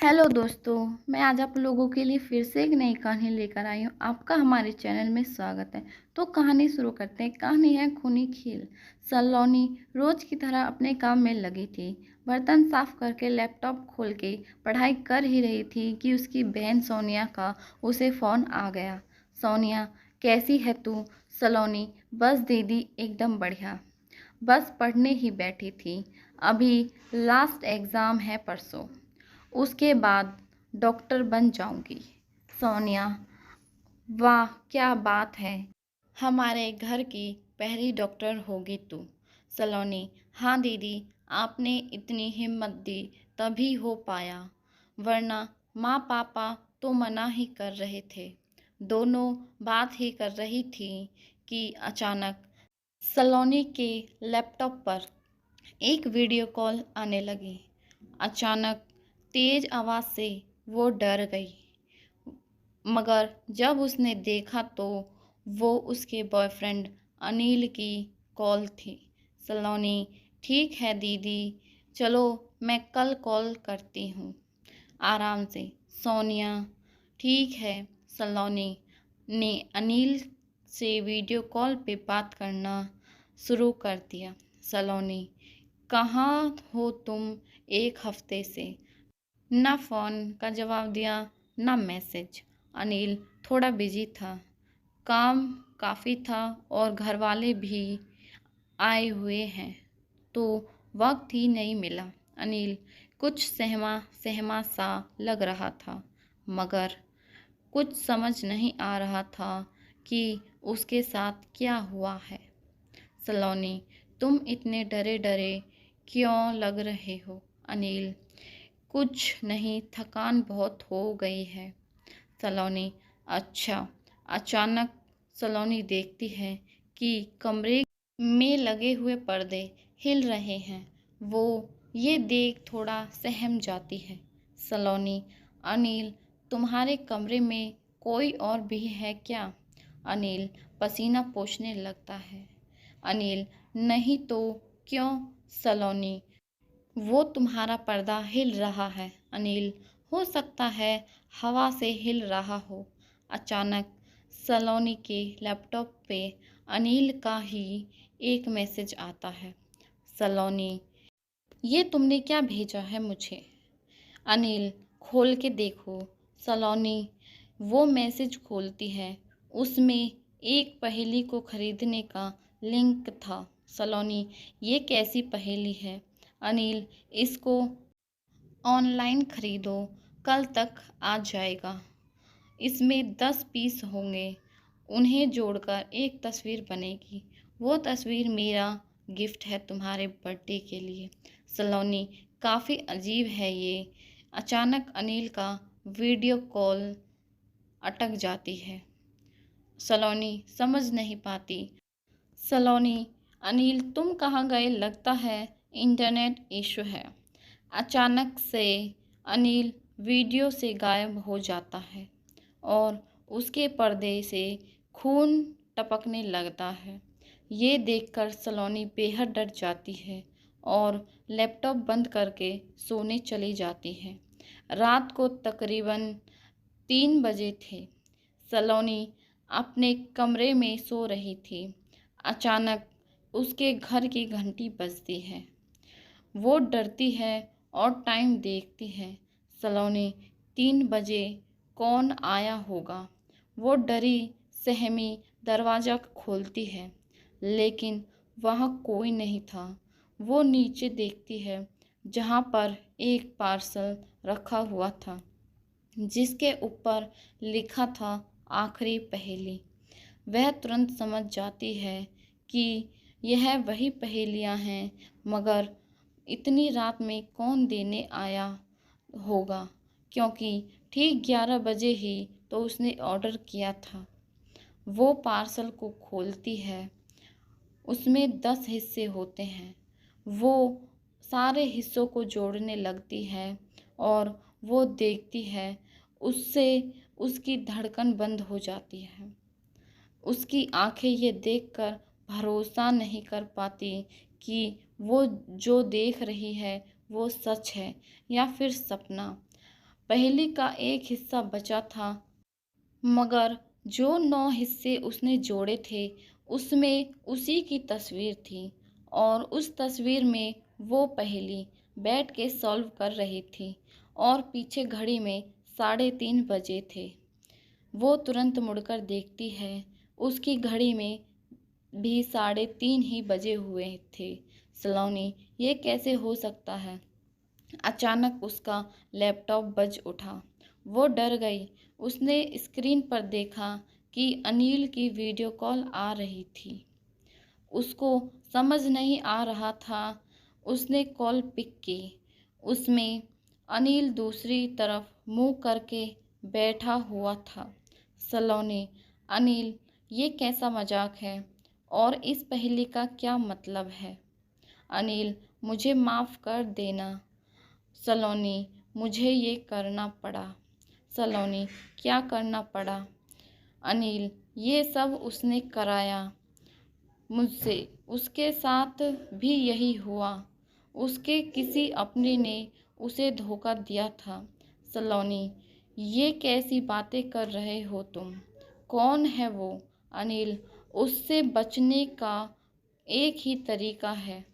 Hello दोस्तों, मैं आज आप लोगों के लिए फिर से एक नई कहानी लेकर आई हूँ। आपका हमारे चैनल में स्वागत है। तो कहानी शुरू करते हैं। कहानी है खूनी खेल। सलोनी रोज की तरह अपने काम में लगी थी। बर्तन साफ करके लैपटॉप खोल के पढ़ाई कर ही रही थी कि उसकी बहन सोनिया का उसे फ़ोन आ गया। सोनिया, कैसी है तू? सलोनी, बस दीदी एकदम बढ़िया। बस पढ़ने ही बैठी थी। अभी लास्ट एग्ज़ाम है परसों, उसके बाद डॉक्टर बन जाऊंगी। सोनिया, वाह क्या बात है, हमारे घर की पहली डॉक्टर होगी तू। सलोनी, हाँ दीदी, आपने इतनी हिम्मत दी तभी हो पाया, वरना माँ पापा तो मना ही कर रहे थे। दोनों बात ही कर रही थी कि अचानक सलोनी के लैपटॉप पर एक वीडियो कॉल आने लगी। अचानक तेज आवाज़ से वो डर गई, मगर जब उसने देखा तो वो उसके बॉयफ्रेंड अनिल की कॉल थी। सलोनी, ठीक है दीदी, चलो मैं कल कॉल करती हूँ, आराम से। सोनिया, ठीक है। सलोनी ने अनिल से वीडियो कॉल पे बात करना शुरू कर दिया। सलोनी, कहाँ हो तुम? एक हफ्ते से ना फ़ोन का जवाब दिया, ना मैसेज। अनिल थोड़ा बिजी था, काम काफ़ी था और घर वाले भी आए हुए हैं, तो वक्त ही नहीं मिला। अनिल कुछ सहमा सहमा सा लग रहा था, मगर कुछ समझ नहीं आ रहा था कि उसके साथ क्या हुआ है। सलोनी, तुम इतने डरे डरे क्यों लग रहे हो? अनिल, कुछ नहीं, थकान बहुत हो गई है। सलोनी, अच्छा। अचानक सलोनी देखती है कि कमरे में लगे हुए पर्दे हिल रहे हैं। वो ये देख थोड़ा सहम जाती है। सलोनी, अनिल, तुम्हारे कमरे में कोई और भी है क्या? अनिल पसीना पोंछने लगता है। अनिल, नहीं तो क्यों? सलोनी, वो तुम्हारा पर्दा हिल रहा है। अनिल, हो सकता है हवा से हिल रहा हो। अचानक सलोनी के लैपटॉप पे अनिल का ही एक मैसेज आता है। सलोनी, ये तुमने क्या भेजा है मुझे? अनिल, खोल के देखो। सलोनी वो मैसेज खोलती है, उसमें एक पहेली को खरीदने का लिंक था। सलोनी, ये कैसी पहेली है? अनिल, इसको ऑनलाइन खरीदो, कल तक आ जाएगा। इसमें 10 पीस होंगे, उन्हें जोड़कर एक तस्वीर बनेगी। वो तस्वीर मेरा गिफ्ट है तुम्हारे बर्थडे के लिए। सलोनी, काफ़ी अजीब है ये। अचानक अनिल का वीडियो कॉल अटक जाती है। सलोनी समझ नहीं पाती। सलोनी, अनिल तुम कहाँ गए? लगता है इंटरनेट इशू है। अचानक से अनिल वीडियो से गायब हो जाता है और उसके पर्दे से खून टपकने लगता है। ये देखकर सलोनी बेहद डर जाती है और लैपटॉप बंद करके सोने चली जाती है। रात को तकरीबन 3 बजे थे। सलोनी अपने कमरे में सो रही थी। अचानक उसके घर की घंटी बजती है। वो डरती है और टाइम देखती है। सलोनी, 3 बजे कौन आया होगा? वो डरी सहमी दरवाज़ा खोलती है, लेकिन वहाँ कोई नहीं था। वो नीचे देखती है, जहाँ पर एक पार्सल रखा हुआ था, जिसके ऊपर लिखा था आखिरी पहेली। वह तुरंत समझ जाती है कि यह वही पहेलियाँ हैं, मगर इतनी रात में कौन देने आया होगा, क्योंकि ठीक 11 बजे ही तो उसने ऑर्डर किया था। वो पार्सल को खोलती है, उसमें 10 हिस्से होते हैं। वो सारे हिस्सों को जोड़ने लगती है और वो देखती है, उससे उसकी धड़कन बंद हो जाती है। उसकी आंखें ये देखकर भरोसा नहीं कर पाती कि वो जो देख रही है वो सच है या फिर सपना। पहेली का एक हिस्सा बचा था, मगर जो 9 हिस्से उसने जोड़े थे, उसमें उसी की तस्वीर थी और उस तस्वीर में वो पहेली बैठ के सॉल्व कर रही थी और पीछे घड़ी में 3:30 बजे थे। वो तुरंत मुड़कर देखती है, उसकी घड़ी में भी 3:30 ही बजे हुए थे। सलोनी, ये कैसे हो सकता है? अचानक उसका लैपटॉप बज उठा। वो डर गई। उसने स्क्रीन पर देखा कि अनिल की वीडियो कॉल आ रही थी। उसको समझ नहीं आ रहा था। उसने कॉल पिक की। उसमें अनिल दूसरी तरफ मुंह करके बैठा हुआ था। सलोनी, अनिल, ये कैसा मजाक है और इस पहेली का क्या मतलब है? अनिल, मुझे माफ़ कर देना। सलोनी, मुझे ये करना पड़ा। सलोनी, क्या करना पड़ा? अनिल, ये सब उसने कराया मुझसे। उसके साथ भी यही हुआ। उसके किसी अपने ने उसे धोखा दिया था। सलोनी, ये कैसी बातें कर रहे हो तुम? कौन है वो? अनिल, उससे बचने का एक ही तरीका है।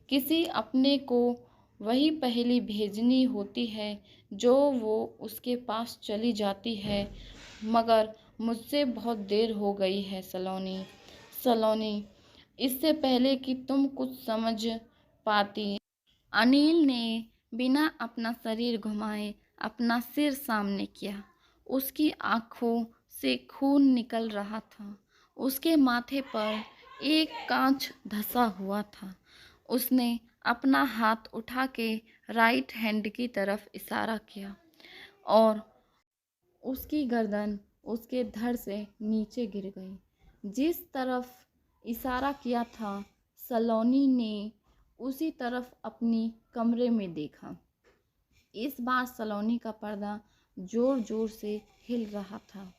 किसी अपने को वही पहेली भेजनी होती है जो वो उसके पास चली जाती है। मगर मुझसे बहुत देर हो गई है सलोनी। सलोनी, इससे पहले कि तुम कुछ समझ पाती। अनिल ने बिना अपना शरीर घुमाए अपना सिर सामने किया। उसकी आंखों से खून निकल रहा था। उसके माथे पर एक कांच धंसा हुआ था। उसने अपना हाथ उठा के राइट हैंड की तरफ इशारा किया और उसकी गर्दन उसके धड़ से नीचे गिर गई। जिस तरफ इशारा किया था, सलोनी ने उसी तरफ अपनी कमरे में देखा। इस बार सलोनी का पर्दा जोर जोर से हिल रहा था।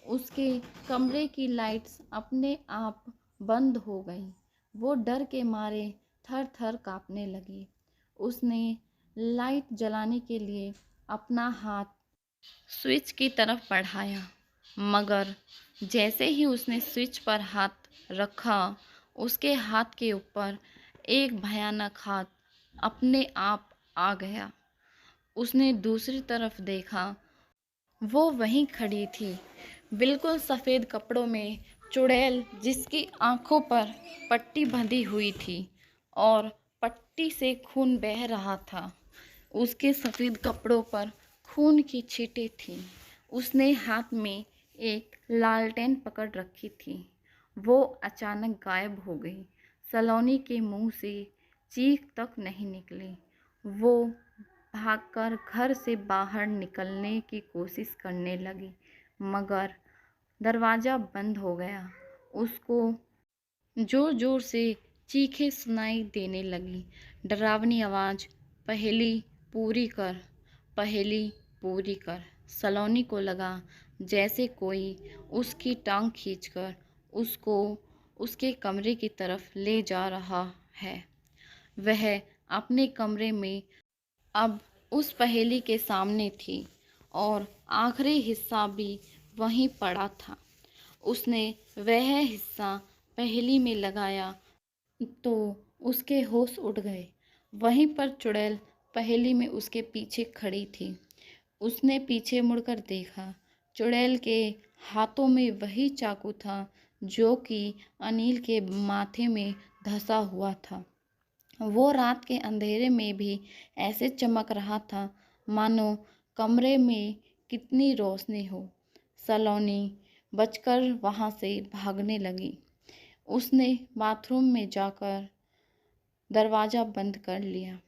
उसके कमरे की लाइट्स अपने आप बंद हो गई। वो डर के मारे थर थर कांपने लगी। उसने लाइट जलाने के लिए अपना हाथ स्विच की तरफ बढ़ाया, मगर जैसे ही उसने स्विच पर हाथ रखा, उसके हाथ के ऊपर एक भयानक हाथ अपने आप आ गया। उसने दूसरी तरफ देखा। वो वहीं खड़ी थी, बिल्कुल सफ़ेद कपड़ों में, चुड़ैल जिसकी आंखों पर पट्टी बंधी हुई थी और पट्टी से खून बह रहा था। उसके सफ़ेद कपड़ों पर खून की छींटें थीं। उसने हाथ में एक लालटेन पकड़ रखी थी। वो अचानक गायब हो गई। सलोनी के मुंह से चीख तक नहीं निकली। वो भागकर घर से बाहर निकलने की कोशिश करने लगी, मगर दरवाज़ा बंद हो गया। उसको जोर जोर से चीखें सुनाई देने लगी। डरावनी आवाज़, पहेली पूरी कर, पहेली पूरी कर। सलोनी को लगा जैसे कोई उसकी टांग खींचकर उसको उसके कमरे की तरफ ले जा रहा है। वह अपने कमरे में अब उस पहेली के सामने थी और आखिरी हिस्सा भी वहीं पड़ा था। उसने वह हिस्सा पहेली में लगाया तो उसके होश उड़ गए। वहीं पर चुड़ैल पहेली में उसके पीछे खड़ी थी। उसने पीछे मुड़कर देखा। चुड़ैल के हाथों में वही चाकू था जो कि अनिल के माथे में धंसा हुआ था। वो रात के अंधेरे में भी ऐसे चमक रहा था मानो कमरे में कितनी रोशनी हो। सलोनी बचकर वहाँ से भागने लगी। उसने बाथरूम में जाकर दरवाज़ा बंद कर लिया।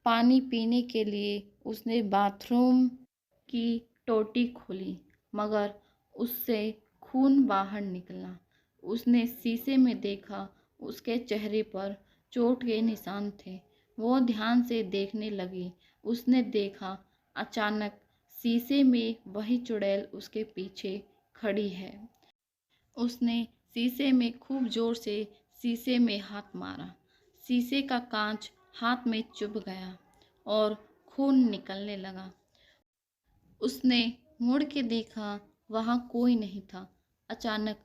पानी पीने के लिए उसने बाथरूम की टोटी खोली, मगर उससे खून बाहर निकला। उसने शीशे में देखा, उसके चेहरे पर चोट के निशान थे। वो ध्यान से देखने लगी। उसने देखा, अचानक शीशे में वही चुड़ैल उसके पीछे खड़ी है। उसने शीशे में खूब जोर से शीशे में हाथ मारा। शीशे का कांच हाथ में चुभ गया और खून निकलने लगा। उसने मुड़ के देखा, वहाँ कोई नहीं था। अचानक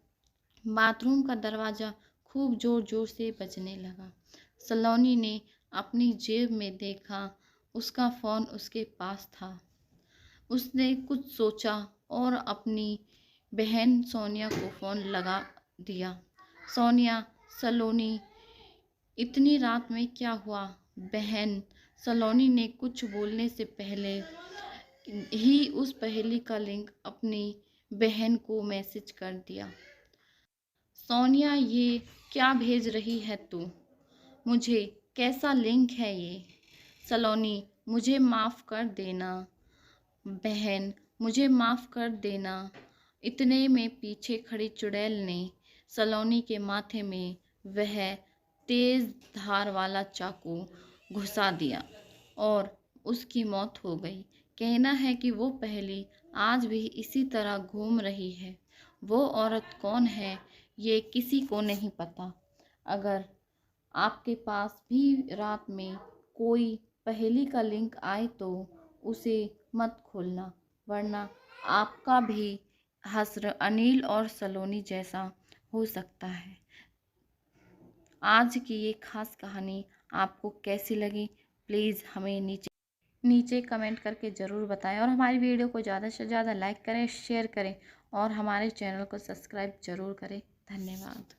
बाथरूम का दरवाज़ा खूब ज़ोर-ज़ोर से बजने लगा। सलोनी ने अपनी जेब में देखा, उसका फ़ोन उसके पास था। उसने कुछ सोचा और अपनी बहन सोनिया को फ़ोन लगा दिया। सोनिया, सलोनी, इतनी रात में क्या हुआ? बहन सलोनी ने कुछ बोलने से पहले ही उस पहेली का लिंक अपनी बहन को मैसेज कर दिया। सोनिया, ये क्या भेज रही है तू? मुझे कैसा लिंक है ये? सलोनी, मुझे माफ़ कर देना। बहन, मुझे माफ़ कर देना। इतने में पीछे खड़ी चुड़ैल ने सलोनी के माथे में वह तेज़ धार वाला चाकू घुसा दिया और उसकी मौत हो गई। कहना है कि वो पहेली आज भी इसी तरह घूम रही है। वो औरत कौन है, ये किसी को नहीं पता। अगर आपके पास भी रात में कोई पहेली का लिंक आए तो उसे मत खोलना, वरना आपका भी हश्र अनिल और सलोनी जैसा हो सकता है। आज की ये खास कहानी आपको कैसी लगी, प्लीज़ हमें नीचे नीचे कमेंट करके ज़रूर बताएं और हमारी वीडियो को ज़्यादा से ज़्यादा लाइक करें, शेयर करें और हमारे चैनल को सब्सक्राइब ज़रूर करें। धन्यवाद।